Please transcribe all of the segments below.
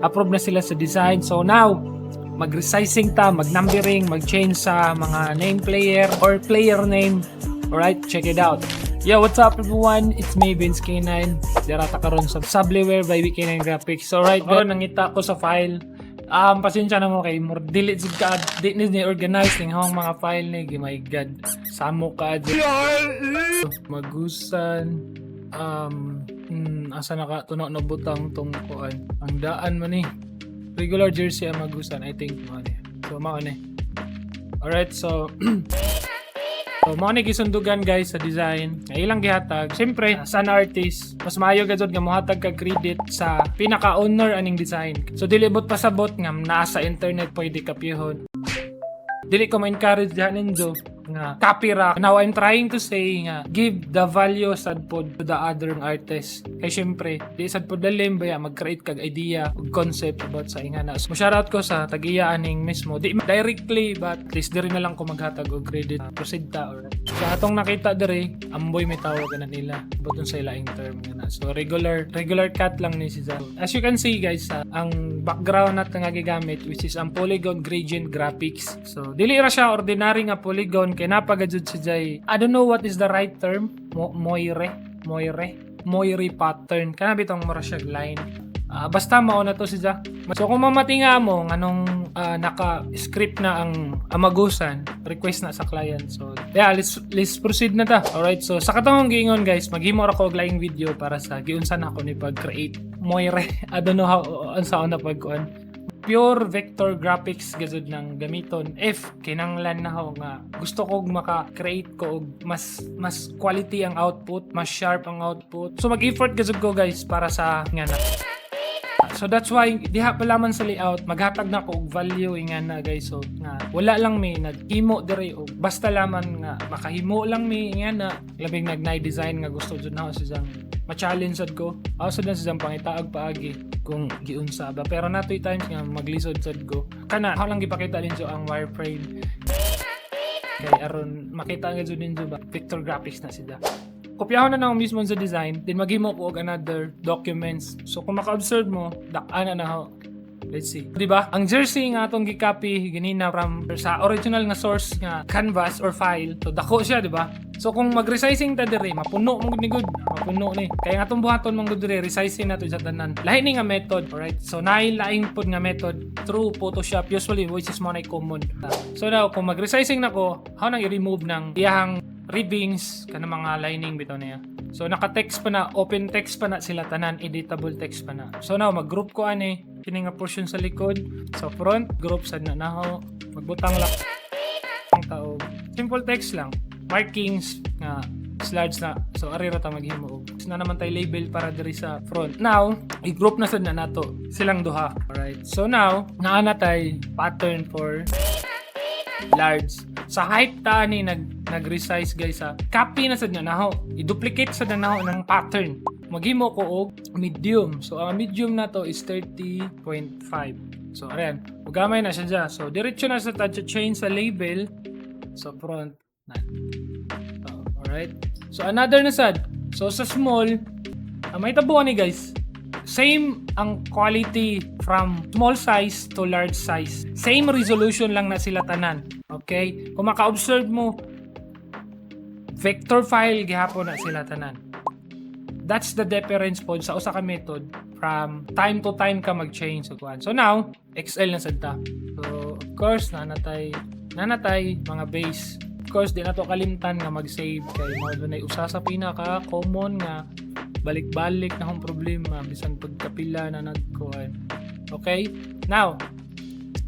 approve na sila sa design. So now, mag-resizing ta, mag-numbering, mag-change sa mga name player or player name. Alright, check it out. Yo, what's up everyone? It's me, Vince K9. Dirata karon sa Subliware by K9 Graphics. Alright, nangita ko sa file. Pasensya na mo kay more delete ka, di ni organize ning hawang mga file ni. Oh my god. Samo ka. Magusan. Asa naka tuno na butang tong kuan. Ang daan man ni. Regular jersey ang magusan, I think mo ni. So mao ni. Alright, so so, mga nagisundugan guys sa design. Nga ilang gihatag. Siyempre, as an artist, mas maayo gadzod nga mohatag kag credit sa pinaka-owner aning design. So, dilibot pasabot nga nasa internet pwede kapihon. Dili ko ma-encourage dihan ninyo nga copy ra. Now, I'm trying to say nga give the value sad pod to the other artist. Kay syempre, di sad pod dalim baya mag-create kag idea ug concept about sa ingana. So, shoutout ko sa tagiya aning mismo. Di directly but at least diri na lang ko maghatag og credit. Proceed ta or sa atong nakita diri, amboy may tawag na nila. Buton sa ilaing term nga. So regular cut lang ni siya. As you can see guys, ang background natin nga gigamit which is ang polygon gradient graphics. So dili ra siya ordinary nga polygon kay napagajud si Jay. I don't know what is the right term. Moire pattern. Kana bitong mura siya line. Basta mao na to siya. So kung mamatinga mo nganong naka-script na ang amagusan, request na sa client. So yeah, let's proceed na ta. Alright, so sa katong giingon guys, maghimo ra ko og laing video para sa giunsan ako ni pag-create Moire. I don't know how unsa na pagkuan. Pure vector graphics gazud ng gamiton if kinanglan na ako nga gusto kog maka-create ko og mas quality ang output, mas sharp ang output. So mag-effort gazud ko guys para sa ngana. So that's why diha pa lamang sa layout maghatag na ko og value ingana guys. So nga wala lang may naghimo diri og basta lamang nga makahimo lang mi ingana labing nagnay design nga gusto jud na sa siyang ma-challenge sad ko. Sad na sa siyang pangitaag paagi kung giunsa ba. Pero natoy times nga maglisod sad ko. Kana ako lang gipakita ninyo ang wireframe. Kay aron makita nga jud ninyo ba vector graphics na sila. Kopyahon na ako mismo sa design, then maghimo ko og another documents. So kung maka-observe mo, dak-ana na ako. Let's see. Diba? Ang jersey nga atong gi-copy ganina from sa original nga source nga canvas or file. So dako siya, diba? So kung mag-resizing ta diri, mapuno mo gud ni good. Mapuno ni. Kaya nga atong buhaton mong gud diri, resizing nato sa tanan. Lahi ni nga method, alright? So laing pod nga method through Photoshop usually which is more common. So now kung mag-resizing nako, how nang i-remove ng iyang ribbings kana mga lining bitaw niya. So naka-text pa na, open text pa na sila tanan, editable text pa na. So now mag-group ko ani kini nga portion sa likod, sa front group sad na naho, magbutang lang ang tao. Simple text lang, markings nga slides na. So ari ra ta maghimo og na naman tay label para diri sa front. Now, i-group na sad na nato silang duha. Alright. So now, naa na tay pattern for large. Sa height ta ni nag-resize guys ha. Copy na sad na naho. I-duplicate sad na naho ng pattern. Maghimo ko og medium. So ang medium na to is 30.5. So ayan, ugamay na siya dyan. So diretso na sa change sa label. So front na. So, alright. So another na sad. So sa small, may tabuan ni guys. Same ang quality from small size to large size. Same resolution lang na sila tanan. Okay? Kung maka-observe mo, vector file gihapon na sila tanan. That's the difference po sa usa ka method from time to time ka mag-change. So now, XL na sad ta. So of course, nanatay mga base. Of course, di na to kalimtan nga mag-save kay mo dunay usa sa pinaka common nga balik-balik na akong problema bisan pagkapila na nagkuhan. Okay? Now,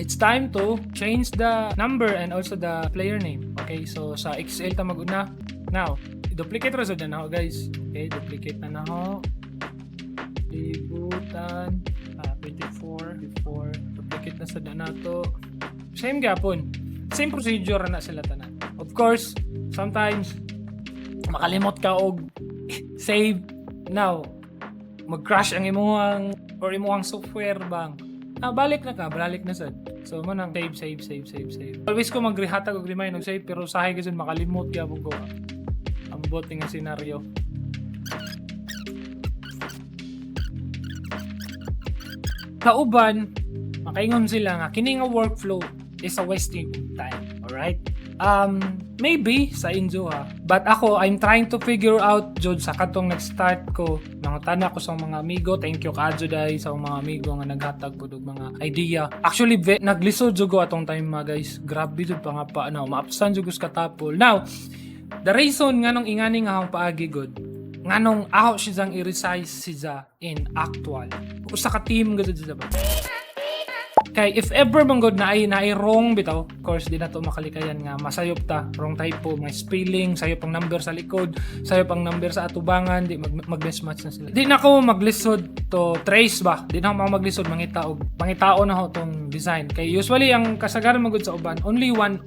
it's time to change the number and also the player name. Okay? So, sa XL ta mag-una. Now, i-duplicate ra sad na ako guys. Okay? Duplicate na ako. Ibutan. 24. Duplicate na sad na to. Same gapon. Same procedure na sila tanan. Of course, sometimes makalimot ka og save. Now, mag-crash ang imuhang software bang. Balik na sad. So, manang save. Always ko magrehatag og remind og save pero sahay kasi makalimot gyapon ko. Ang boting nga scenario. Sa uban, makaingon sila nga kini nga workflow is a wasting of time. Alright? Maybe sa inyo ha. But ako, I'm trying to figure out jud sa katong nag-start ko. Nangutana ko sa mga amigo. Thank you kaadyo dai sa mga amigo nga naghatag pud og mga idea. Actually, naglisod jud ko atong time mga guys. Grabe jud pa nga pa na maapsan jud ko sa katapol. Now, the reason nganong ingani nga akong paagi god. Nganong ako siyang i-resize siya in actual. Usa ka team gud siya ba. Kay if ever man god na ay wrong bitaw, of course di na to makalikayan nga masayop ta, wrong typo, may spelling, sayop ang number sa likod, sayop ang number sa atubangan, di mag-mismatch na sila. Di na ko maglisod to trace ba, di na ako maglisod mangitao na ho tong design. Kay usually ang kasagaran man gud sa uban, only one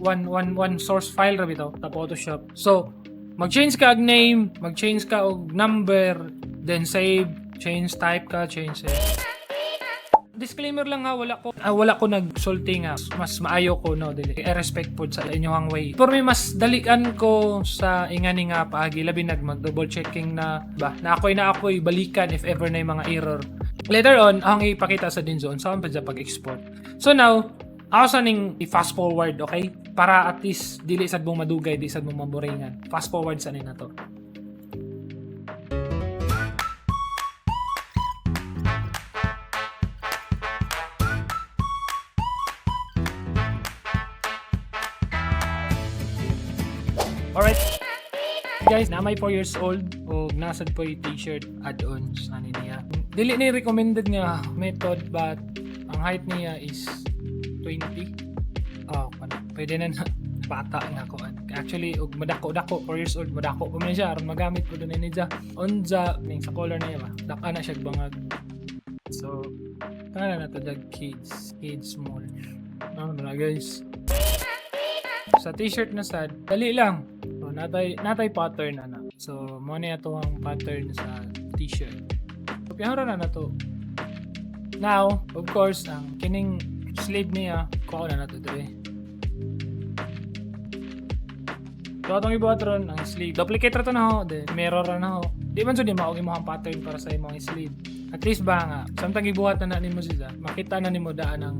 source file ra bitaw ta Photoshop. So mag-change ka og name, mag-change ka og number, then save, change type ka, change save. Disclaimer lang ha, wala ko nagsulti nga. Mas maayo ko no dili. I-respect po sa inyong way. For me mas dalikan ko sa ingani nga paagi labi mag double checking na ba na ako'y balikan if ever na yung mga error. Later on, ang ipakita sa din zone saan pa dyan pag-export. So now, ako sa ning i-fast forward, okay? Para at least dili sad mong madugay, di sad mong maboringan. Fast forward sa na to. Alright, guys, na may 4 years old o nasad po yung t-shirt add-ons ano niya. Dili ni recommended nga method but ang height niya is 20. Pwede na bata na ko. Actually, og madako 4 years old, madako pa man siya aron magamit ko doon niya. Onja ning sa color niya ba. Daka na siya bangag. So, kana na to dag kids small. Ano na guys. Sa t-shirt na sad, dali lang. So, natay pattern na. So, mo na ito ang pattern sa t-shirt. So, piyahara na to. Now, of course, ang kining sleeve niya, kuha na to dire. So, itong ibuhat ron, ang sleeve. Duplicate ra to na ho, then mirror ra na ho. Di man so di maogi mo ang pattern para sa imong sleeve. At least ba nga, samtang ibuhat na nimo siya, makita na nimo daan ang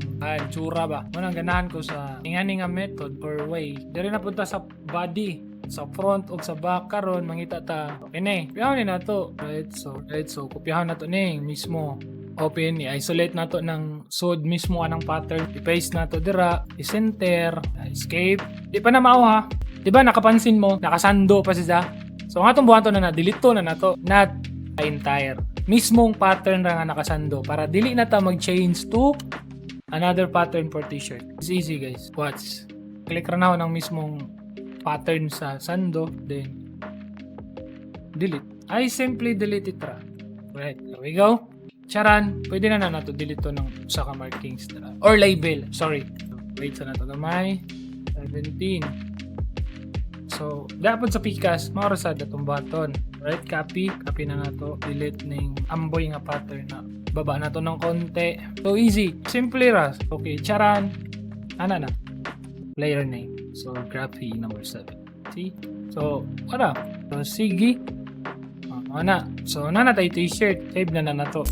tsura ba. Munang ganahan ko sa ingani nga method or way. Diri na punta sa body, sa front o sa back karon mangita ta. Okay ni, piyaw ni nato. Right, so kopyahan nato ni mismo. Open, i-isolate nato ng sud mismo anang pattern. I-paste nato dira, i-center, escape. Di pa na mao ha. Di ba nakapansin mo, nakasando pa siya. So nga itong buhato na delete to na nato. Not entire. Mismong pattern ra nga nakasando para dili na ta mag-change to another pattern for t-shirt. It's easy guys. Watch. Click ra na ako ng mismong pattern sa sando, then delete. I simply delete it ra. Right, there we go. Charan, pwede na nato delete to ng usa ka markings na. Or label, sorry. Wait sa nato gamay. 17. So, dapat sa pikas, maurasad atong button. Right, copy na nato, delete ning amboy nga pattern na baba nato ng konti. So easy, simple ras. Okay, charan. Ana na. Layer name. So graphy number 7. See? So, wala. So sige. Ana. So na tayo t-shirt, save na nato.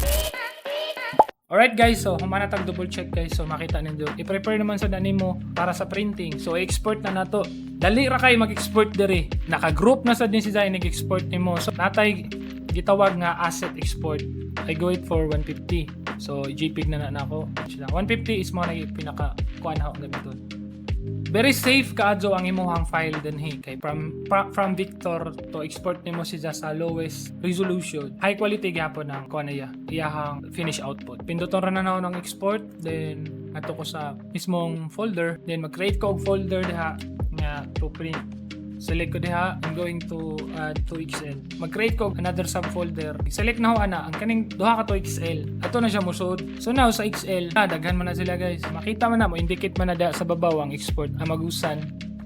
Alright guys, so humana tag double check guys. So makita ninyo. I-prepare naman sa dani mo para sa printing. So export na nato. Dali ra kay mag-export diri. Naka-group na sa din siya nag-export nimo. So natay gitawag nga asset export. I go it for 150. So JPEG na nako. 150 is mo na pinaka kuan ha gamiton. Very safe kaadyo ang imong file din kay from Victor to export nimo siya sa lowest resolution. High quality gyapon ang kuan niya. Iyahang finish output. Pinduton ra na ako ng export, then ato ko sa mismong folder, then mag-create ko og folder diha nga to print. Select ko diha, I'm going to add to XL. Mag-create ko another subfolder. Select na ho ana ang kaning duha ka to XL. Ato na siya musod. So now sa XL, daghan man na sila guys. Makita man na mo indicate man na da sa babaw ang export amagusan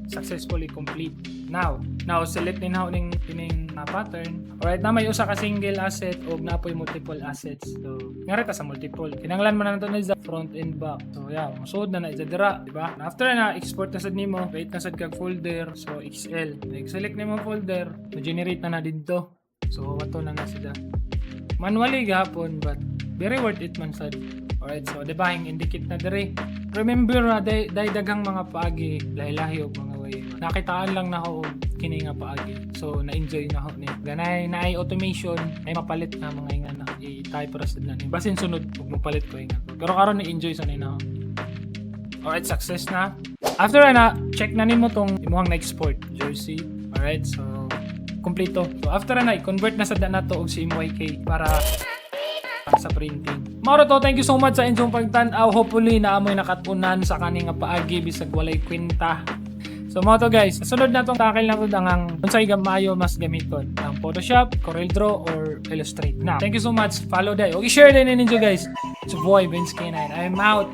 successfully complete. Now select din ho ning pattern. Alright, na may usa ka single asset o napoy multiple assets. So, ngari ta sa multiple. Kinanglan man na nato ni sa front and back. So, yeah, masud na isa dira, di ba? After na export na sad nimo, create na sad kag folder. So, XL. Select nimo folder, generate na dito. So, wato na sila. Manually gahapon but very worth it man sad. Alright, so di ba indicate na dire. Remember na daghang mga paagi, lahi-lahi og mga way. Nakitaan lang na ako kini nga paagi. So na-enjoy na ako ni. Ganay na automation, ay mapalit na mga ingan na i-type rasad na ni. Basin sunod ug mapalit ko ingan. Pero karon na-enjoy sa na ako. Alright, success na. After na, check na nimo tong imong na-export jersey. Alright, so kompleto. So after na, i-convert na sa na to og CMYK para sa printing. Mauro to, thank you so much sa inyong pagtan-aw. Hopefully na amoy nakatunan sa kaning paagi bisag walay kwenta. So mo to guys, sunod na tong takil na to dangang unsay gamayo mas gamiton, ang Photoshop, CorelDRAW or Illustrator. Now, thank you so much. Follow day. Okay, share din ninyo guys. It's your boy Vince K9. I'm out.